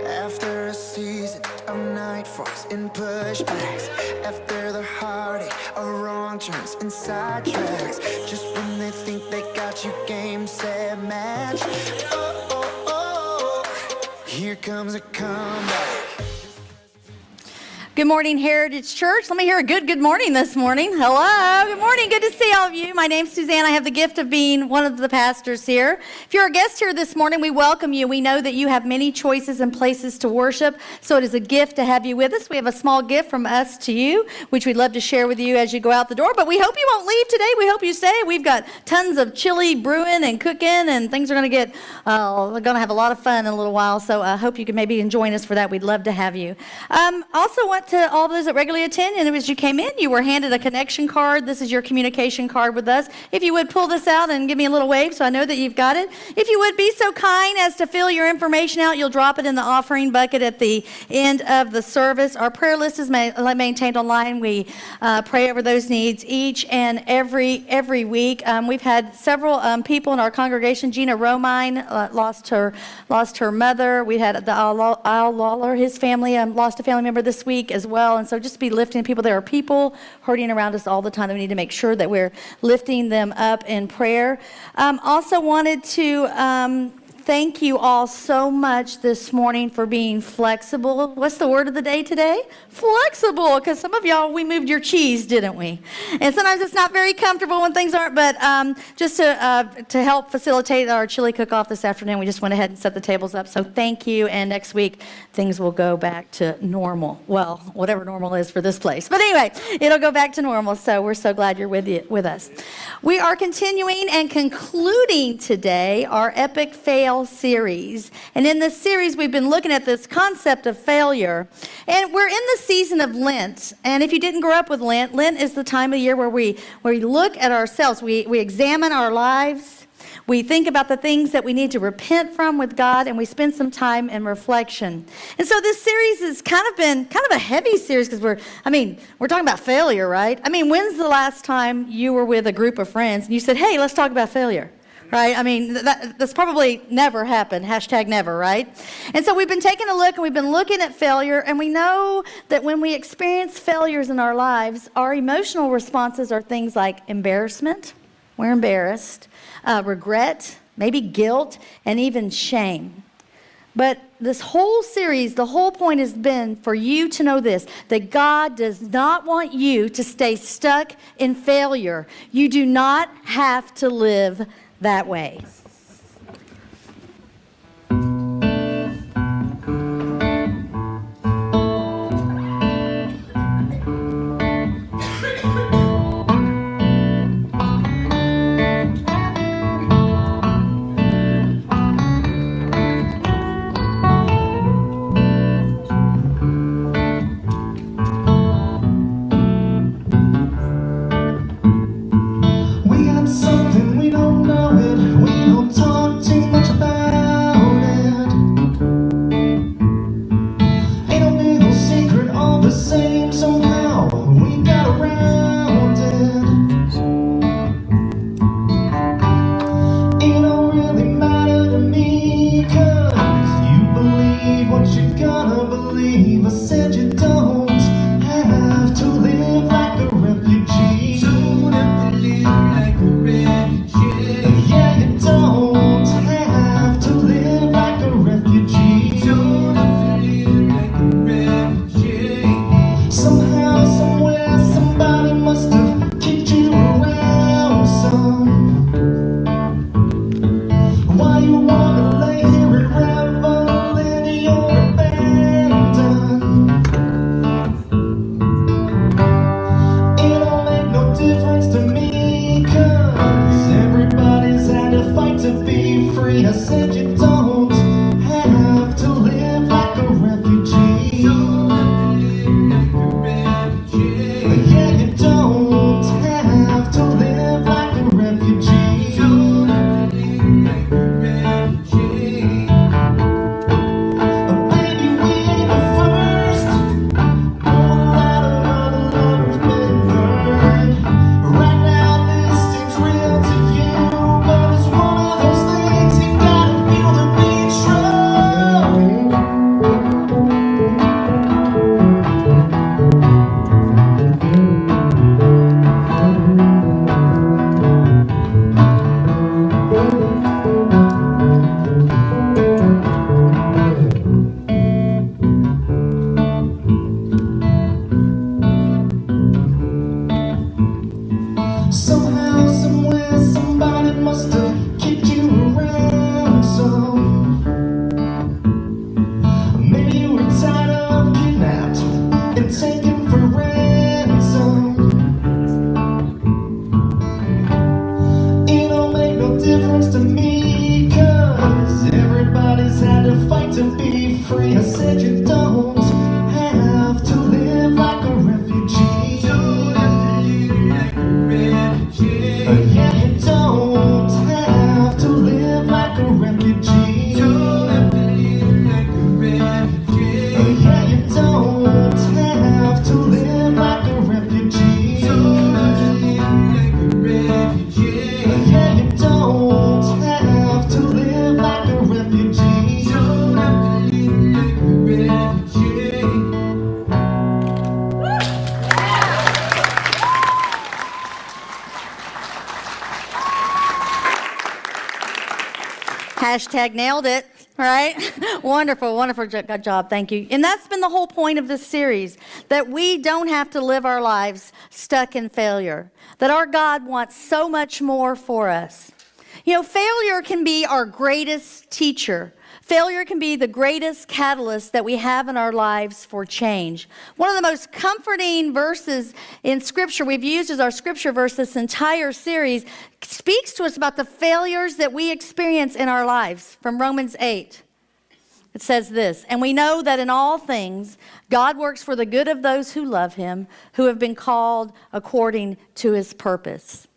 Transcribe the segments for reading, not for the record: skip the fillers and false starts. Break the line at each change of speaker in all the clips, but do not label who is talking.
After a season of nightfalls and pushbacks, after the heartache of wrong turns and sidetracks, just when they think they got you game, set, match. Oh, oh, oh, here comes a comeback.
Good morning, Heritage Church. Let me hear a good morning this morning. Hello. Good morning. Good to see all of you. My name's Suzanne. I have the gift of being one of the pastors here. If you're a guest here this morning, we welcome you. We know that you have many choices and places to worship, so it is a gift to have you with us. We have a small gift from us to you, which we'd love to share with you as you go out the door, but we hope you won't leave today. We hope you stay. We've got tons of chili brewing and cooking, and things are going to get, we're going to have a lot of fun in a little while, so I hope you can maybe join us for that. We'd love to have you. Also want to all those that regularly attend, and as you came in, you were handed a connection card. This is your communication card with us. If you would pull this out and give me a little wave so I know that you've got it. If you would be so kind as to fill your information out, you'll drop it in the offering bucket at the end of the service. Our prayer list is maintained online. We pray over those needs each and every week. We've had several people in our congregation. Gina Romine lost her mother. We had the Al Lawler, his family lost a family member this week as well. And so just be lifting people. There are people hurting around us all the time that we need to make sure that we're lifting them up in prayer. Also wanted to thank you all so much this morning for being flexible. What's the word of the day today? Flexible, because some of y'all, we moved your cheese, didn't we? And sometimes it's not very comfortable when things aren't, but just to help facilitate our chili cook-off this afternoon, we just went ahead and set the tables up. So thank you, and next week, things will go back to normal. Well, whatever normal is for this place. But anyway, it'll go back to normal, so we're so glad you're with us. We are continuing and concluding today our Epic Fail series. And in this series, we've been looking at this concept of failure. And we're in the season of Lent. And if you didn't grow up with Lent, Lent is the time of year where we look at ourselves. We examine our lives. We think about the things that we need to repent from with God, and we spend some time in reflection. And so this series has been a heavy series because we're talking about failure, right? I mean, when's the last time you were with a group of friends and you said, hey, let's talk about failure? Right? I mean, that's probably never happened. Hashtag never, right? And so we've been taking a look, and we've been looking at failure, and we know that when we experience failures in our lives, our emotional responses are things like embarrassment. We're embarrassed. Regret, maybe guilt, and even shame. But this whole series, the whole point has been for you to know this, that God does not want you to stay stuck in failure. You do not have to live that way.
Why you wanna lay here and revel in your abandon?
be free. I said you don't have to live like a refugee. Don't have to live like a refugee. Yeah, you don't have to live like a refugee. Don't have to live like a refugee. Yeah, you don't have to live like a refugee. Don't have to live like a refugee. Yeah, you don't have to live like a refugee. Don't have to live like a refugee.
Hashtag nailed it, right? Wonderful, wonderful good job. Thank you. And that's been the whole point of this series, that we don't have to live our lives stuck in failure, that our God wants so much more for us. You know, failure can be our greatest teacher. Failure can be the greatest catalyst that we have in our lives for change. One of the most comforting verses in Scripture we've used as our Scripture verse this entire series speaks to us about the failures that we experience in our lives from Romans 8. It says this, and we know that in all things, God works for the good of those who love him, who have been called according to his purpose.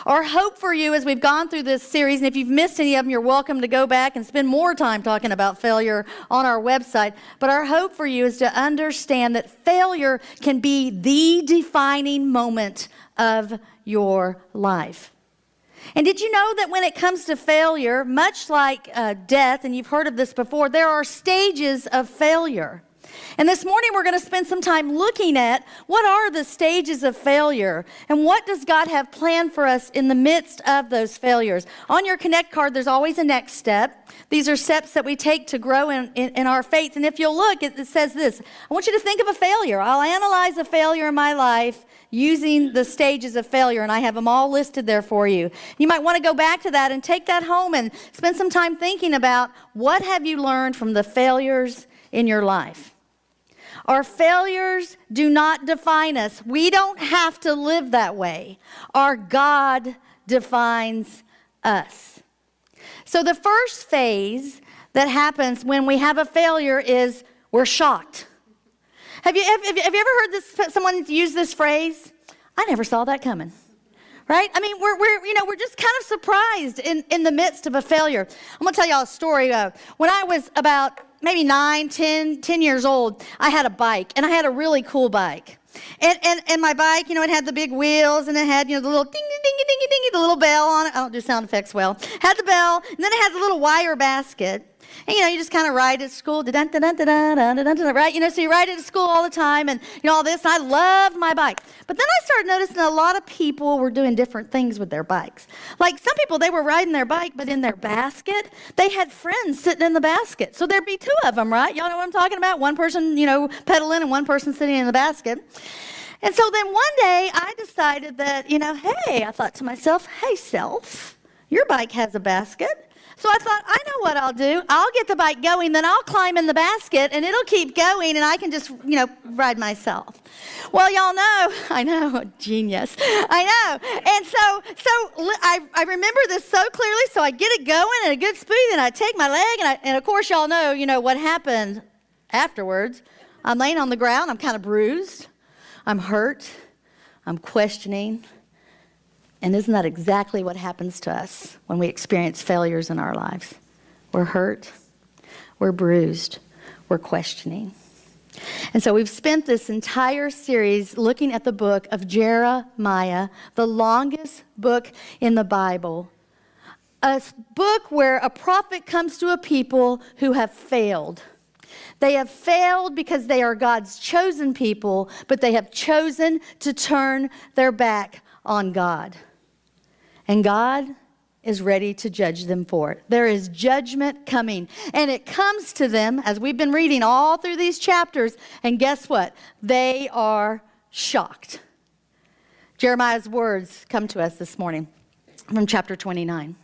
Our hope for you as we've gone through this series, and if you've missed any of them, you're welcome to go back and spend more time talking about failure on our website. But our hope for you is to understand that failure can be the defining moment of your life. And did you know that when it comes to failure, much like death, and you've heard of this before, there are stages of failure. And this morning we're going to spend some time looking at what are the stages of failure and what does God have planned for us in the midst of those failures. On your Connect card, there's always a next step. These are steps that we take to grow in our faith. And if you'll look, it says this. I want you to think of a failure. I'll analyze a failure in my life using the stages of failure, and I have them all listed there for you. You might want to go back to that and take that home and spend some time thinking about what have you learned from the failures in your life. Our failures do not define us. We don't have to live that way. Our God defines us. So the first phase that happens when we have a failure is we're shocked. Have you ever heard someone use this phrase? I never saw that coming. Right? I mean, we're just kind of surprised in the midst of a failure. I'm going to tell y'all a story. When I was about maybe 10 years old, I had a bike, and I had a really cool bike. And my bike, it had the big wheels, and it had, the little ding, ding, ding, ding, ding, the little bell on it. I don't do sound effects well. Had the bell, and then it had the little wire basket. And, you just kind of ride to school, right? So you ride it to school all the time and, all this. And I loved my bike. But then I started noticing a lot of people were doing different things with their bikes. Like some people, they were riding their bike, but in their basket, they had friends sitting in the basket. So there'd be two of them, right? Y'all know what I'm talking about? One person, pedaling and one person sitting in the basket. And so then one day I decided that, I thought to myself, hey, self, your bike has a basket. So I thought, I know what I'll do. I'll get the bike going, then I'll climb in the basket, and it'll keep going, and I can just, ride myself. Well, y'all know, I know, genius. I know. And so I remember this so clearly, so I get it going at a good speed, and I take my leg, and of course, y'all know, what happened afterwards. I'm laying on the ground. I'm kind of bruised. I'm hurt. I'm questioning. And isn't that exactly what happens to us when we experience failures in our lives? We're hurt, we're bruised, we're questioning. And so we've spent this entire series looking at the book of Jeremiah, the longest book in the Bible. A book where a prophet comes to a people who have failed. They have failed because they are God's chosen people, but they have chosen to turn their back on God. And God is ready to judge them for it. There is judgment coming. And it comes to them, as we've been reading all through these chapters, and guess what? They are shocked. Jeremiah's words come to us this morning from chapter 29.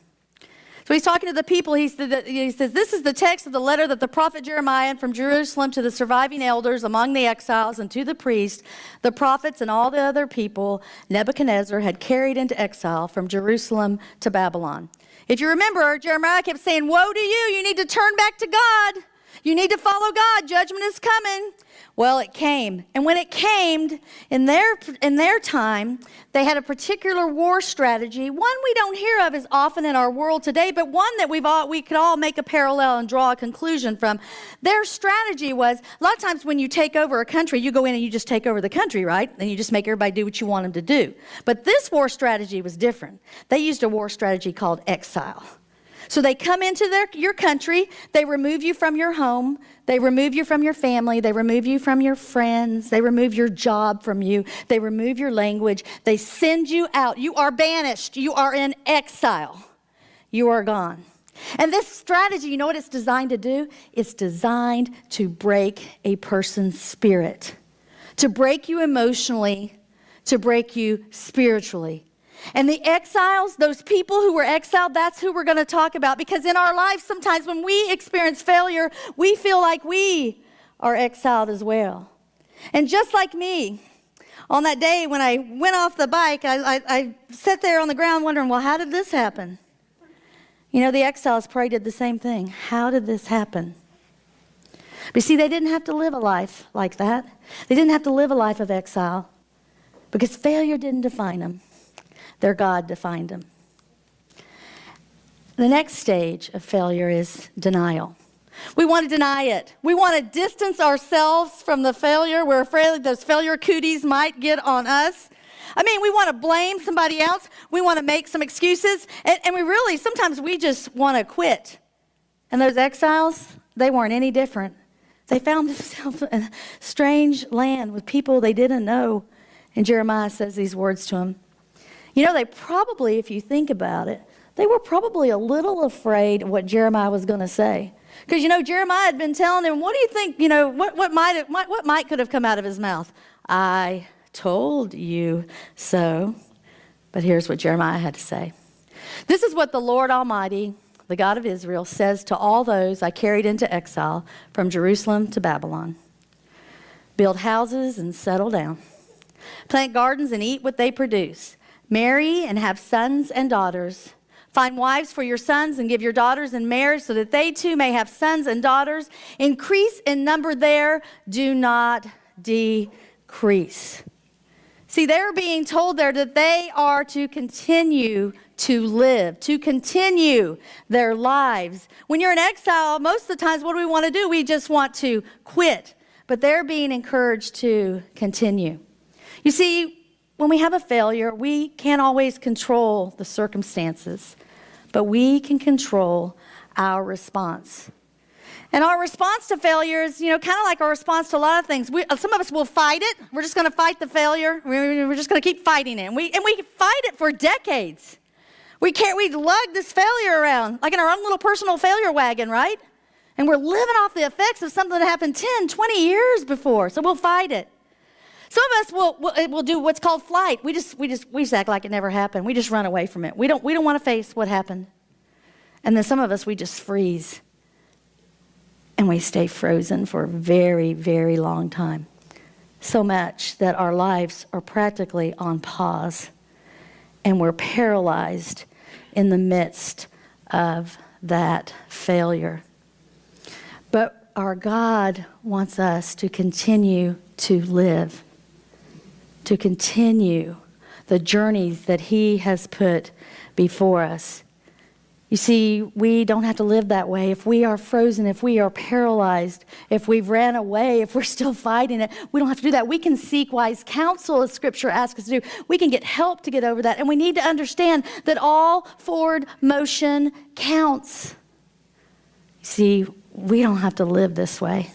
So he's talking to the people. He says, this is the text of the letter that the prophet Jeremiah from Jerusalem to the surviving elders among the exiles and to the priests, the prophets, and all the other people Nebuchadnezzar had carried into exile from Jerusalem to Babylon. If you remember, Jeremiah kept saying, woe to you, you need to turn back to God. You need to follow God. Judgment is coming. Well, it came. And when it came, in their time, they had a particular war strategy. One we don't hear of as often in our world today, but one that we could all make a parallel and draw a conclusion from. Their strategy was, a lot of times when you take over a country, you go in and you just take over the country, right? And you just make everybody do what you want them to do. But this war strategy was different. They used a war strategy called exile. So they come into your country, they remove you from your home, they remove you from your family, they remove you from your friends, they remove your job from you, they remove your language, they send you out. You are banished, you are in exile, you are gone. And this strategy, you know what it's designed to do? It's designed to break a person's spirit, to break you emotionally, to break you spiritually. And the exiles, those people who were exiled, that's who we're going to talk about. Because in our lives, sometimes when we experience failure, we feel like we are exiled as well. And just like me, on that day when I went off the bike, I sat there on the ground wondering, well, how did this happen? You know, the exiles probably did the same thing. How did this happen? But you see, they didn't have to live a life like that. They didn't have to live a life of exile because failure didn't define them. Their God defined them. The next stage of failure is denial. We want to deny it. We want to distance ourselves from the failure. We're afraid those failure cooties might get on us. I mean, we want to blame somebody else. We want to make some excuses. And we really, sometimes we just want to quit. And those exiles, they weren't any different. They found themselves in a strange land with people they didn't know. And Jeremiah says these words to them. You know, they probably, if you think about it, they were probably a little afraid of what Jeremiah was going to say. Because, you know, Jeremiah had been telling them, what do you think, you know, what might could have come out of his mouth? I told you so. But here's what Jeremiah had to say. This is what the Lord Almighty, the God of Israel, says to all those I carried into exile from Jerusalem to Babylon. Build houses and settle down. Plant gardens and eat what they produce. Marry and have sons and daughters. Find wives for your sons and give your daughters in marriage so that they too may have sons and daughters. Increase in number there, do not decrease. See, they're being told there that they are to continue to live, to continue their lives. When you're in exile, most of the times, what do we want to do? We just want to quit. But they're being encouraged to continue. You see, when we have a failure, we can't always control the circumstances, but we can control our response. And our response to failure is, you know, kind of like our response to a lot of things. Some of us will fight it. We're just going to fight the failure. We're just going to keep fighting it. And we fight it for decades. We lug this failure around, like in our own little personal failure wagon, right? And we're living off the effects of something that happened 10, 20 years before. So we'll fight it. Some of us will do what's called flight. We just act like it never happened. We just run away from it. We don't want to face what happened. And then some of us, we just freeze. And we stay frozen for a very, very long time. So much that our lives are practically on pause. And we're paralyzed in the midst of that failure. But our God wants us to continue to live, to continue the journeys that He has put before us. You see, we don't have to live that way. If we are frozen, if we are paralyzed, if we've ran away, if we're still fighting it, we don't have to do that. We can seek wise counsel, as Scripture asks us to do. We can get help to get over that. And we need to understand that all forward motion counts. You see, we don't have to live this way.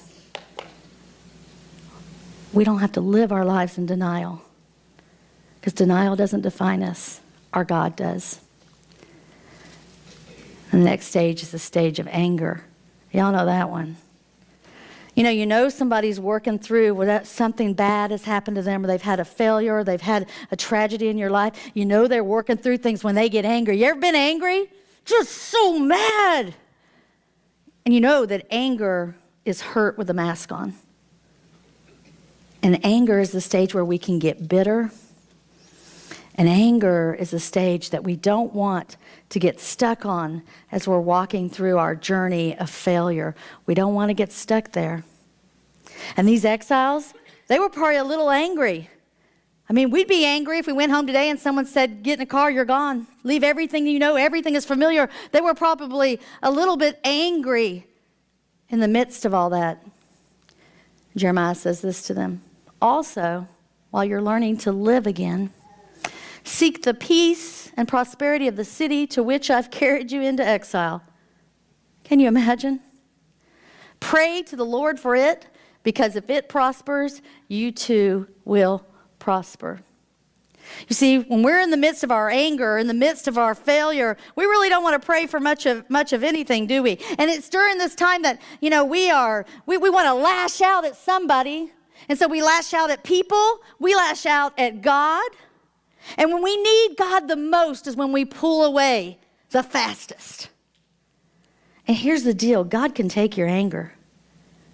We don't have to live our lives in denial, because denial doesn't define us. Our God does. And the next stage is the stage of anger. Y'all know that one. You know somebody's working through where something bad has happened to them, or they've had a failure, or they've had a tragedy in your life. You know they're working through things when they get angry. You ever been angry? Just so mad. And you know that anger is hurt with a mask on. And anger is the stage where we can get bitter, And anger is a stage that we don't want to get stuck on as we're walking through our journey of failure. We don't want to get stuck there. And these exiles, they were probably a little angry. I mean, we'd be angry if we went home today and someone said, get in a car, you're gone. Leave everything you know, everything is familiar. They were probably a little bit angry in the midst of all that. Jeremiah says this to them. Also, while you're learning to live again, seek the peace and prosperity of the city to which I've carried you into exile. Can you imagine? Pray to the Lord for it, because if it prospers, you too will prosper. You see, when we're in the midst of our anger, in the midst of our failure, we really don't want to pray for much of anything, do we? And it's during this time that, we want to lash out at somebody. And so we lash out at people, we lash out at God. And when we need God the most is when we pull away the fastest. And here's the deal, God can take your anger.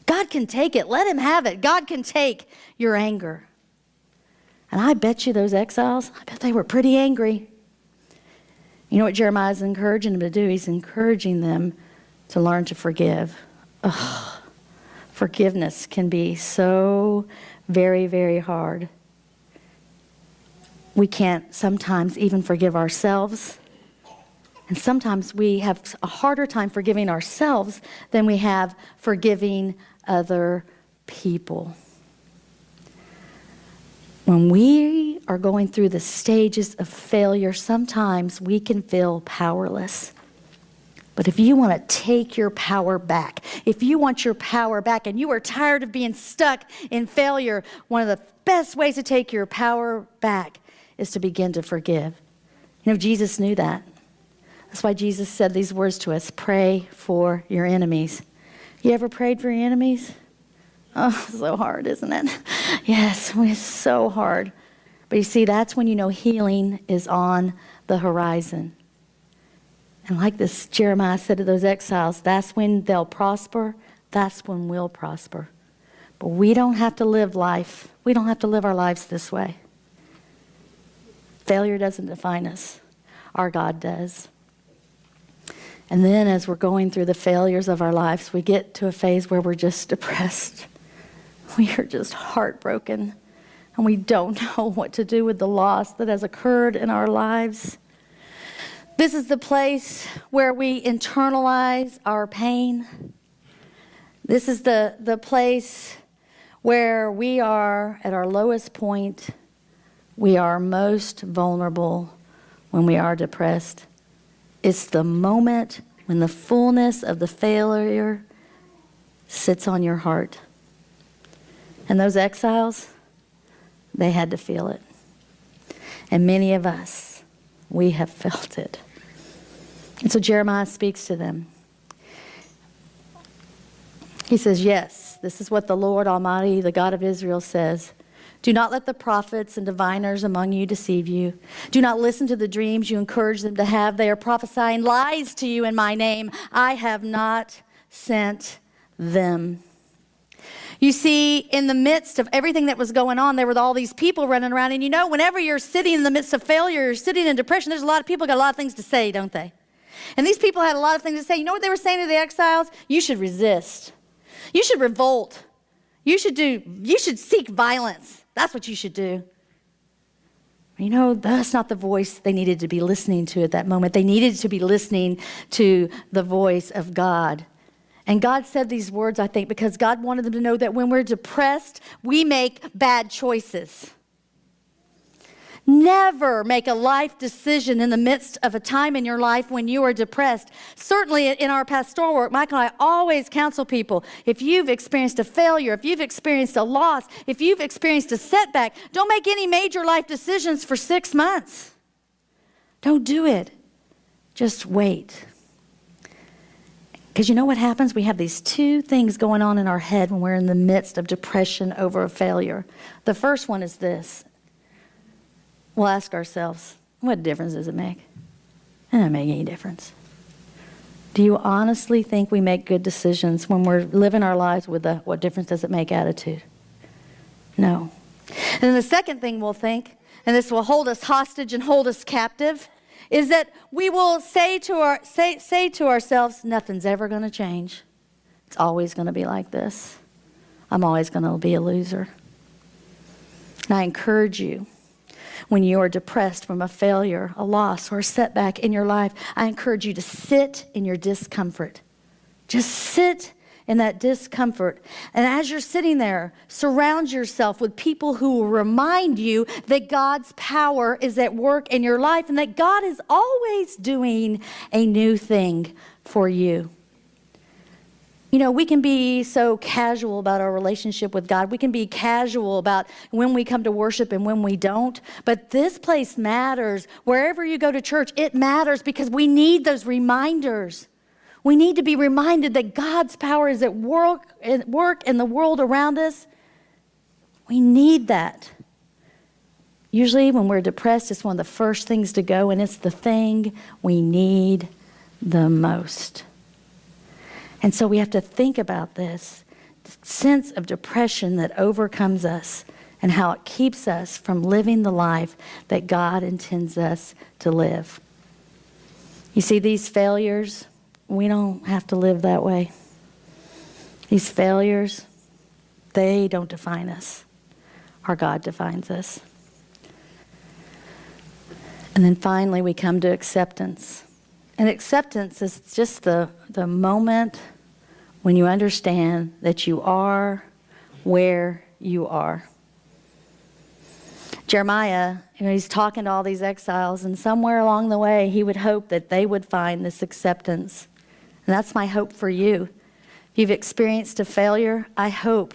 God can take it. Let him have it. God can take your anger. And I bet you those exiles, I bet they were pretty angry. You know what Jeremiah is encouraging them to do? He's encouraging them to learn to forgive. Forgiveness can be so very, very hard. We can't sometimes even forgive ourselves. And sometimes we have a harder time forgiving ourselves than we have forgiving other people. When we are going through the stages of failure, sometimes we can feel powerless. But if you want to take your power back, if you want your power back and you are tired of being stuck in failure, one of the best ways to take your power back is to begin to forgive. Jesus knew that. That's why Jesus said these words to us, pray for your enemies. You ever prayed for your enemies? Oh, so hard, isn't it? Yes, it's so hard. But you see, that's when healing is on the horizon. And like this, Jeremiah said to those exiles, that's when they'll prosper, that's when we'll prosper. But we don't have to live life. We don't have to live our lives this way. Failure doesn't define us. Our God does. And then as we're going through the failures of our lives, we get to a phase where we're just depressed. We are just heartbroken. And we don't know what to do with the loss that has occurred in our lives. This is the place where we internalize our pain. This is the place where we are at our lowest point. We are most vulnerable when we are depressed. It's the moment when the fullness of the failure sits on your heart. And those exiles, they had to feel it. And many of us, we have felt it. And so Jeremiah speaks to them. He says, yes, this is what the Lord Almighty, the God of Israel says. Do not let the prophets and diviners among you deceive you. Do not listen to the dreams you encourage them to have. They are prophesying lies to you in my name. I have not sent them. You see, in the midst of everything that was going on, there were all these people running around. And whenever you're sitting in the midst of failure, you're sitting in depression, there's a lot of people got a lot of things to say, don't they? And these people had a lot of things to say. You know what they were saying to the exiles? You should resist. You should revolt. You should seek violence. That's what you should do. That's not the voice they needed to be listening to at that moment. They needed to be listening to the voice of God. And God said these words, I think, because God wanted them to know that when we're depressed, we make bad choices. Never make a life decision in the midst of a time in your life when you are depressed. Certainly in our pastoral work, Michael and I always counsel people, if you've experienced a failure, if you've experienced a loss, if you've experienced a setback, don't make any major life decisions for 6 months. Don't do it. Just wait. Because you know what happens? We have these two things going on in our head when we're in the midst of depression over a failure. The first one is this. We'll ask ourselves, what difference does it make? It doesn't make any difference. Do you honestly think we make good decisions when we're living our lives with what difference does it make attitude? No. And then the second thing we'll think, and this will hold us hostage and hold us captive, is that we will say to ourselves, nothing's ever going to change. It's always going to be like this. I'm always going to be a loser. And I encourage you, when you are depressed from a failure, a loss, or a setback in your life, I encourage you to sit in your discomfort. Just sit in that discomfort. And as you're sitting there, surround yourself with people who will remind you that God's power is at work in your life and that God is always doing a new thing for you. You know, we can be so casual about our relationship with God. We can be casual about when we come to worship and when we don't. But this place matters. Wherever you go to church, it matters because we need those reminders. We need to be reminded that God's power is at work in the world around us. We need that. Usually when we're depressed, it's one of the first things to go, and it's the thing we need the most. And so we have to think about this sense of depression that overcomes us and how it keeps us from living the life that God intends us to live. You see, these failures, we don't have to live that way. These failures, they don't define us. Our God defines us. And then finally, we come to acceptance. And acceptance is just the moment when you understand that you are where you are. Jeremiah, he's talking to all these exiles, and somewhere along the way, he would hope that they would find this acceptance. And that's my hope for you. If you've experienced a failure, I hope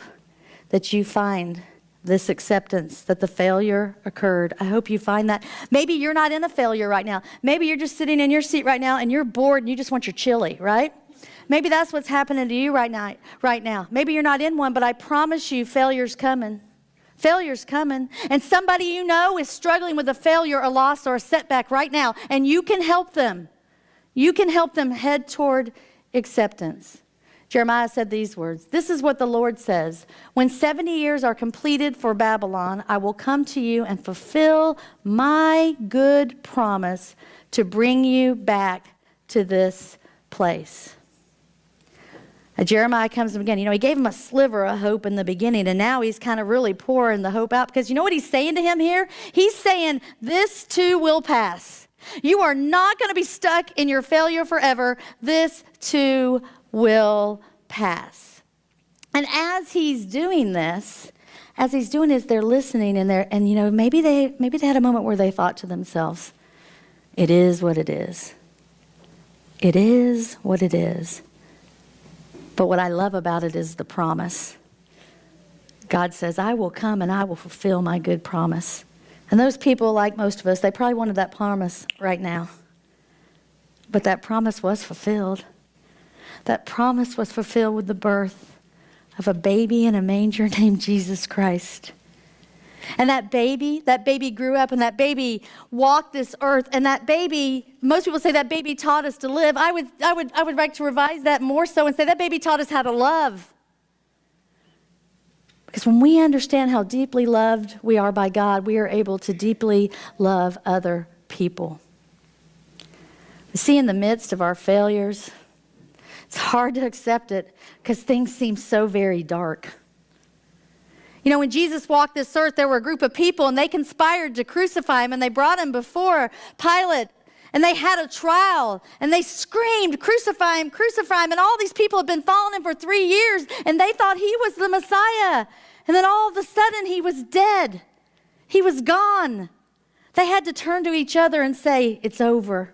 that you find this acceptance that the failure occurred. I hope you find that. Maybe you're not in a failure right now. Maybe you're just sitting in your seat right now and you're bored and you just want your chili, right? Maybe that's what's happening to you right now. Maybe you're not in one, but I promise you failure's coming. Failure's coming. And somebody you know is struggling with a failure, a loss, or a setback right now, and you can help them. You can help them head toward acceptance. Jeremiah said these words, "This is what the Lord says. When 70 years are completed for Babylon, I will come to you and fulfill my good promise to bring you back to this place." Jeremiah comes to him again. He gave him a sliver of hope in the beginning, and now he's kind of really pouring the hope out, because you know what he's saying to him here? He's saying, this too will pass. You are not going to be stuck in your failure forever. This too will pass. And as he's doing this, they're listening, and maybe they had a moment where they thought to themselves, it is what it is. It is what it is. But what I love about it is the promise. God says, I will come and I will fulfill my good promise. And those people, like most of us, they probably wanted that promise right now. But that promise was fulfilled. That promise was fulfilled with the birth of a baby in a manger named Jesus Christ. And that baby grew up, and that baby walked this earth, and that baby, most people say that baby taught us to live. I would like to revise that more so and say that baby taught us how to love. Because when we understand how deeply loved we are by God, we are able to deeply love other people. You see, in the midst of our failures, it's hard to accept it because things seem so very dark. When Jesus walked this earth, there were a group of people, and they conspired to crucify him, and they brought him before Pilate, and they had a trial, and they screamed, crucify him, and all these people had been following him for 3 years, and they thought he was the Messiah. And then all of a sudden, he was dead. He was gone. They had to turn to each other and say, it's over.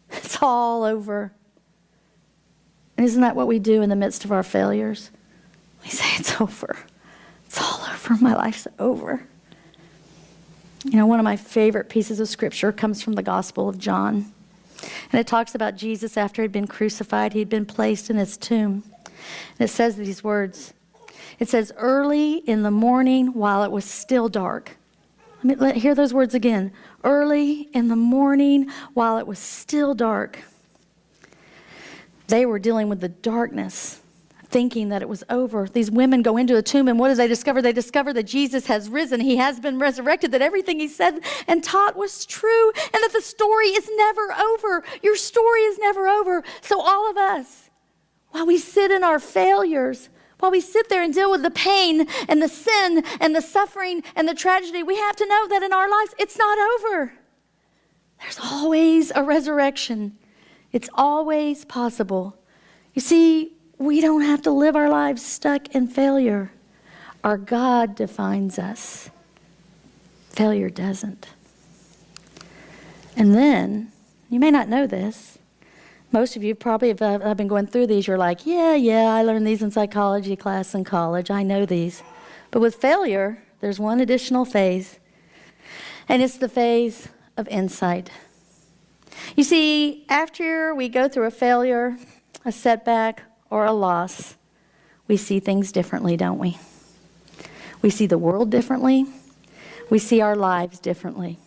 It's all over. And isn't that what we do in the midst of our failures? We say, it's over. It's all over. My life's over. One of my favorite pieces of scripture comes from the Gospel of John. And it talks about Jesus after he'd been crucified. He'd been placed in his tomb. And it says these words. It says, early in the morning while it was still dark. Hear those words again. Early in the morning while it was still dark. They were dealing with the darkness thinking that it was over. These women go into a tomb, and what do they discover? They discover that Jesus has risen. He has been resurrected, that everything he said and taught was true, and that the story is never over. Your story is never over. So all of us, while we sit in our failures, while we sit there and deal with the pain and the sin and the suffering and the tragedy, we have to know that in our lives, it's not over. There's always a resurrection. It's always possible. You see, we don't have to live our lives stuck in failure. Our God defines us. Failure doesn't. And then, you may not know this. Most of you probably, if I've been going through these, you're like, yeah, I learned these in psychology class in college. I know these. But with failure, there's one additional phase, and it's the phase of insight. You see, after we go through a failure, a setback, or a loss, we see things differently, don't we? We see the world differently. We see our lives differently.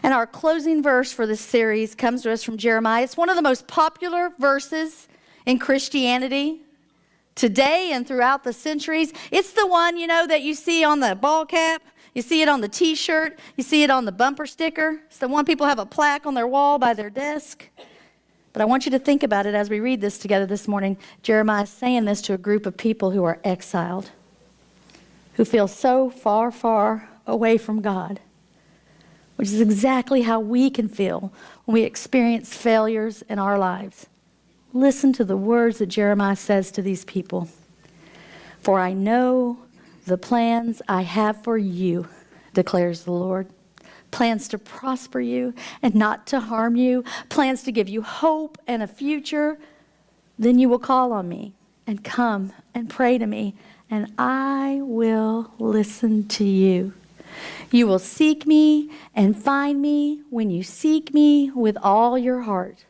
And our closing verse for this series comes to us from Jeremiah. It's one of the most popular verses in Christianity today and throughout the centuries. It's the one, that you see on the ball cap. You see it on the t-shirt. You see it on the bumper sticker. It's the one people have a plaque on their wall by their desk. But I want you to think about it as we read this together this morning. Jeremiah is saying this to a group of people who are exiled, who feel so far, far away from God, which is exactly how we can feel when we experience failures in our lives. Listen to the words that Jeremiah says to these people. For I know the plans I have for you, declares the Lord. Plans to prosper you and not to harm you. Plans to give you hope and a future. Then you will call on me and come and pray to me, and I will listen to you. You will seek me and find me when you seek me with all your heart.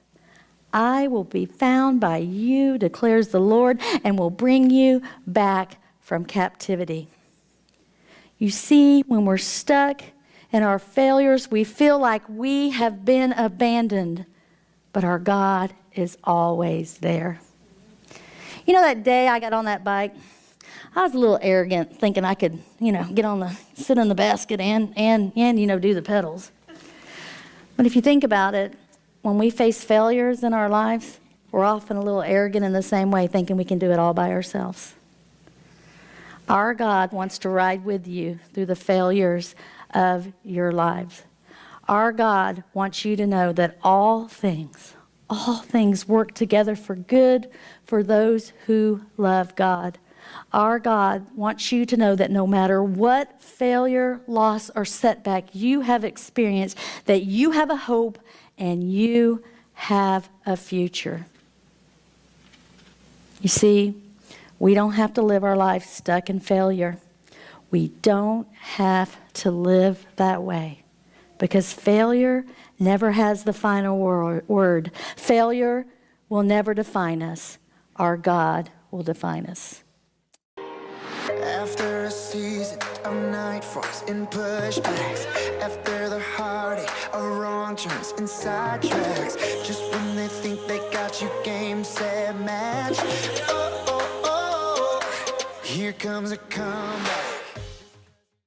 I will be found by you, declares the Lord, and will bring you back from captivity. You see, when we're stuck in our failures, we feel like we have been abandoned, but our God is always there. That day I got on that bike, I was a little arrogant, thinking I could, sit in the basket and do the pedals. But if you think about it, when we face failures in our lives, we're often a little arrogant in the same way, thinking we can do it all by ourselves. Our God wants to ride with you through the failures of your lives. Our God wants you to know that all things work together for good for those who love God. Our God wants you to know that no matter what failure, loss, or setback you have experienced, that you have a hope and you have a future. You see, we don't have to live our life stuck in failure. We don't have to live that way, because failure never has the final word. Failure will never define us. Our God will define us.
After a season of nightfalls and pushbacks, after the heartache of wrong turns and sidetracks, just when they think they got you game, set, match, here comes a comeback.